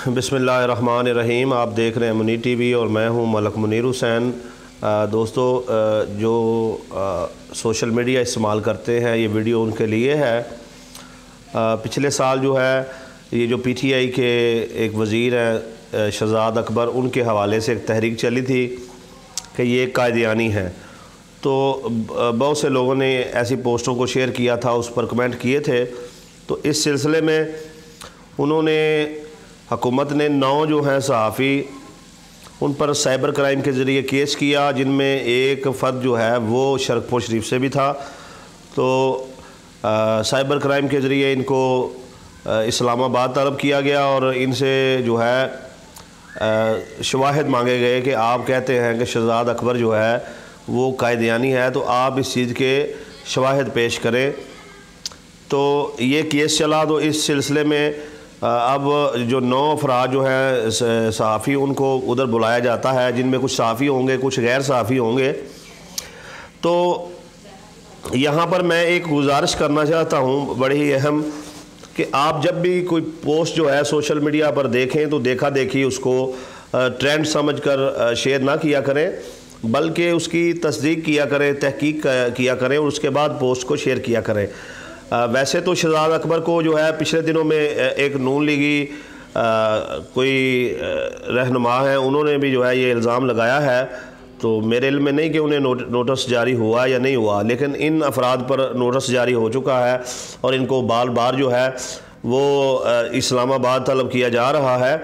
بسم اللہ الرحمن الرحیم۔ آپ دیکھ رہے ہیں منی ٹی وی اور میں ہوں ملک منیر حسین۔ دوستو، جو سوشل میڈیا استعمال کرتے ہیں یہ ویڈیو ان کے لیے ہے۔ پچھلے سال جو ہے یہ جو پی ٹی آئی کے ایک وزیر ہیں شہزاد اکبر، ان کے حوالے سے ایک تحریک چلی تھی کہ یہ ایک قائدیانی ہے، تو بہت سے لوگوں نے ایسی پوسٹوں کو شیئر کیا تھا، اس پر کمنٹ کیے تھے۔ تو اس سلسلے میں انہوں نے حکومت نے 9 جو ہیں صحافی ان پر سائبر کرائم کے ذریعے کیس کیا، جن میں ایک فرد جو ہے وہ شرقپور شریف سے بھی تھا۔ تو سائبر کرائم کے ذریعے ان کو اسلام آباد طلب کیا گیا اور ان سے جو ہے شواہد مانگے گئے کہ آپ کہتے ہیں کہ شہزاد اکبر جو ہے وہ قائدیانی ہے، تو آپ اس چیز کے شواہد پیش کریں۔ تو یہ کیس چلا، تو اس سلسلے میں اب جو 9 افراد جو ہیں صحافی ان کو ادھر بلایا جاتا ہے، جن میں کچھ صحافی ہوں گے، کچھ غیر صحافی ہوں گے۔ تو یہاں پر میں ایک گزارش کرنا چاہتا ہوں بڑی ہی اہم، کہ آپ جب بھی کوئی پوسٹ جو ہے سوشل میڈیا پر دیکھیں تو دیکھا دیکھی اس کو ٹرینڈ سمجھ کر شیئر نہ کیا کریں، بلکہ اس کی تصدیق کیا کریں، تحقیق کیا کریں اور اس کے بعد پوسٹ کو شیئر کیا کریں۔ ویسے تو شہزاد اکبر کو جو ہے پچھلے دنوں میں ایک نون لیگی کوئی رہنما ہیں، انہوں نے بھی جو ہے یہ الزام لگایا ہے۔ تو میرے علم میں نہیں کہ انہیں نوٹس جاری ہوا یا نہیں ہوا، لیکن ان افراد پر نوٹس جاری ہو چکا ہے اور ان کو بار بار جو ہے وہ اسلام آباد طلب کیا جا رہا ہے۔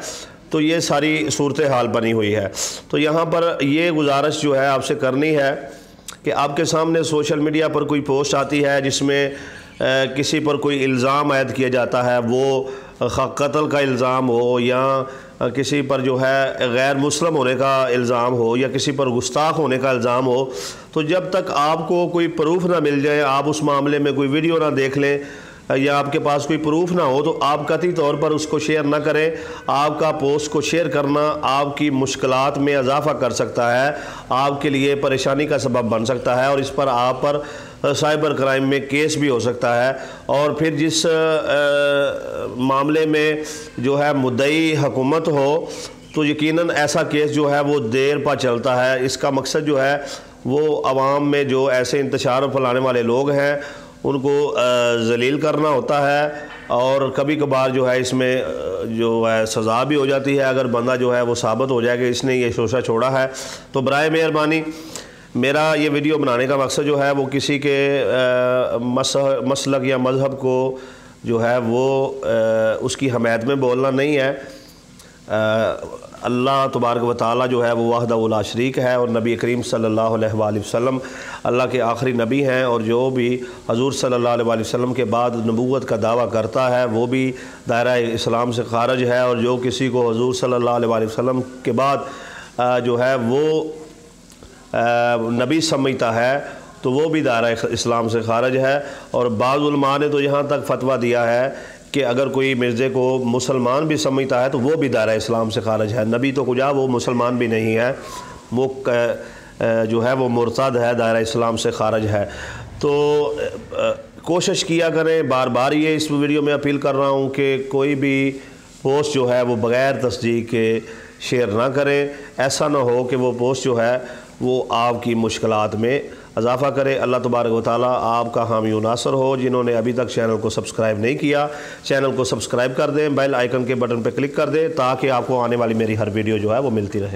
تو یہ ساری صورتحال بنی ہوئی ہے۔ تو یہاں پر یہ گزارش جو ہے آپ سے کرنی ہے کہ آپ کے سامنے سوشل میڈیا پر کوئی پوسٹ آتی ہے جس میں کسی پر کوئی الزام عائد کیا جاتا ہے، وہ قتل کا الزام ہو یا کسی پر جو ہے غیر مسلم ہونے کا الزام ہو یا کسی پر گستاخ ہونے کا الزام ہو، تو جب تک آپ کو کوئی پروف نہ مل جائے، آپ اس معاملے میں کوئی ویڈیو نہ دیکھ لیں یا آپ کے پاس کوئی پروف نہ ہو، تو آپ قطعی طور پر اس کو شیئر نہ کریں۔ آپ کا پوسٹ کو شیئر کرنا آپ کی مشکلات میں اضافہ کر سکتا ہے، آپ کے لیے پریشانی کا سبب بن سکتا ہے، اور اس پر آپ پر سائبر کرائم میں کیس بھی ہو سکتا ہے۔ اور پھر جس معاملے میں جو ہے مدعی حکومت ہو تو یقیناً ایسا کیس جو ہے وہ دیر پا چلتا ہے۔ اس کا مقصد جو ہے وہ عوام میں جو ایسے انتشار پھیلانے والے لوگ ہیں ان کو ذلیل کرنا ہوتا ہے، اور کبھی کبھار جو ہے اس میں جو ہے سزا بھی ہو جاتی ہے اگر بندہ جو ہے وہ ثابت ہو جائے کہ اس نے یہ شوشہ چھوڑا ہے۔ تو برائے مہربانی میرا یہ ویڈیو بنانے کا مقصد جو ہے وہ کسی کے مسلک یا مذہب کو جو ہے وہ اس کی حمایت میں بولنا نہیں ہے۔ اللہ تبارک و تعالیٰ جو ہے وہ وحدہ لا شریک ہے، اور نبی کریم صلی اللہ علیہ وآلہ وسلم اللہ کے آخری نبی ہیں، اور جو بھی حضور صلی اللہ علیہ وآلہ وسلم کے بعد نبوت کا دعویٰ کرتا ہے وہ بھی دائرہ اسلام سے خارج ہے، اور جو کسی کو حضور صلی اللہ علیہ وآلہ وسلم کے بعد جو ہے وہ نبی سمجھتا ہے تو وہ بھی دائرہ اسلام سے خارج ہے۔ اور بعض علماء نے تو یہاں تک فتویٰ دیا ہے کہ اگر کوئی مرزے کو مسلمان بھی سمجھتا ہے تو وہ بھی دائرہ اسلام سے خارج ہے۔ نبی تو کجا، وہ مسلمان بھی نہیں ہے، وہ جو ہے وہ مرتد ہے، دائرہ اسلام سے خارج ہے۔ تو کوشش کیا کریں، بار بار یہ اس ویڈیو میں اپیل کر رہا ہوں کہ کوئی بھی پوسٹ جو ہے وہ بغیر تصدیق کے شیئر نہ کریں۔ ایسا نہ ہو کہ وہ پوسٹ جو ہے وہ آپ کی مشکلات میں اضافہ کرے۔ اللہ تبارک و تعالیٰ آپ کا حامی و ناصر ہو۔ جنہوں نے ابھی تک چینل کو سبسکرائب نہیں کیا، چینل کو سبسکرائب کر دیں، بیل آئیکن کے بٹن پہ کلک کر دیں تاکہ آپ کو آنے والی میری ہر ویڈیو جو ہے وہ ملتی رہے۔